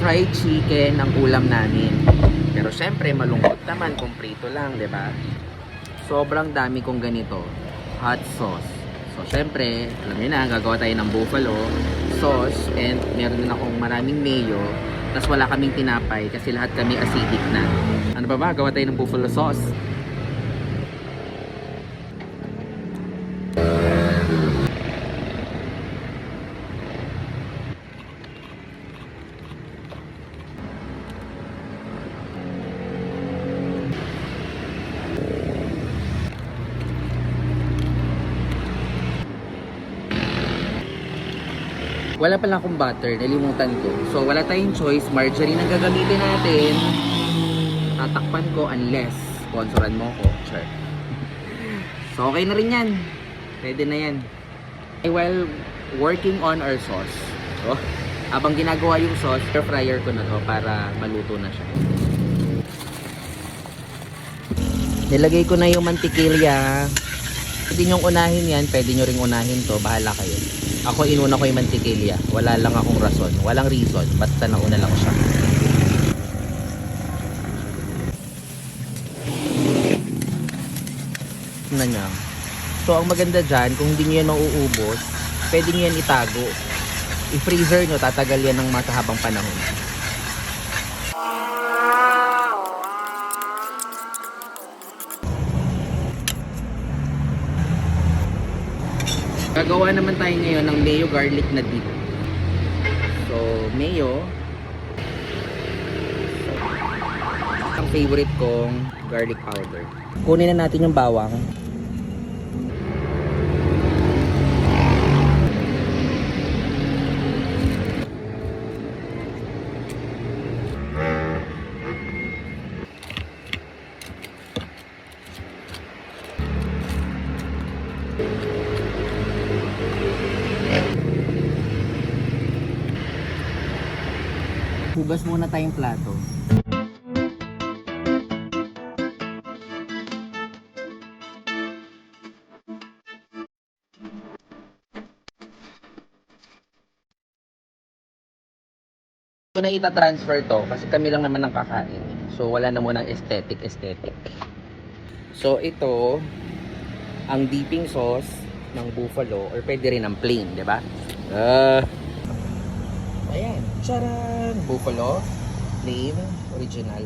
fried chicken ang ulam namin. Pero syempre, malungkot naman kung prito lang, di ba? Sobrang dami kong ganito. Hot sauce. So, syempre, alam niyo na, gagawa tayo ng buffalo sauce and meron din akong maraming mayo. Tapos wala kaming tinapay kasi lahat kami acidic na. Ano ba? Gawa tayo ng buffalo sauce. Wala pala akong butter, nalimutan ko. So, wala tayong choice. Margarine ang gagamitin natin. Tatakpan ko unless sponsoran mo ko. Sure. So, okay na rin yan. Pwede na yan. While working on our sauce, so, habang ginagawa yung sauce, air fryer ko na to para maluto na siya. Nilagay ko na yung mantikilya. Pwede nyong unahin yan, pwede nyo ring unahin to. Bahala kayo. Ako inuna ko yung mantikilya. Wala lang akong rason. Walang reason. Basta nauna lang siya. Na niya. So, ang maganda dyan, kung hindi nyo yan mauubos, pwede nyo yan itago. I-freezer nyo, tatagal yan ng matahabang panahon. Gagawa naman tayo ngayon ng mayo garlic na dip. So, mayo. Ang favorite kong garlic powder. Kunin na natin yung bawang. Hugas muna tayong plato. So na ita-transfer to kasi kami lang naman ang kakain. So wala na munang aesthetic. So ito ang dipping sauce ng buffalo or pwede rin ang plain, di ba? Ayan, charan! Buffalo, plain, original.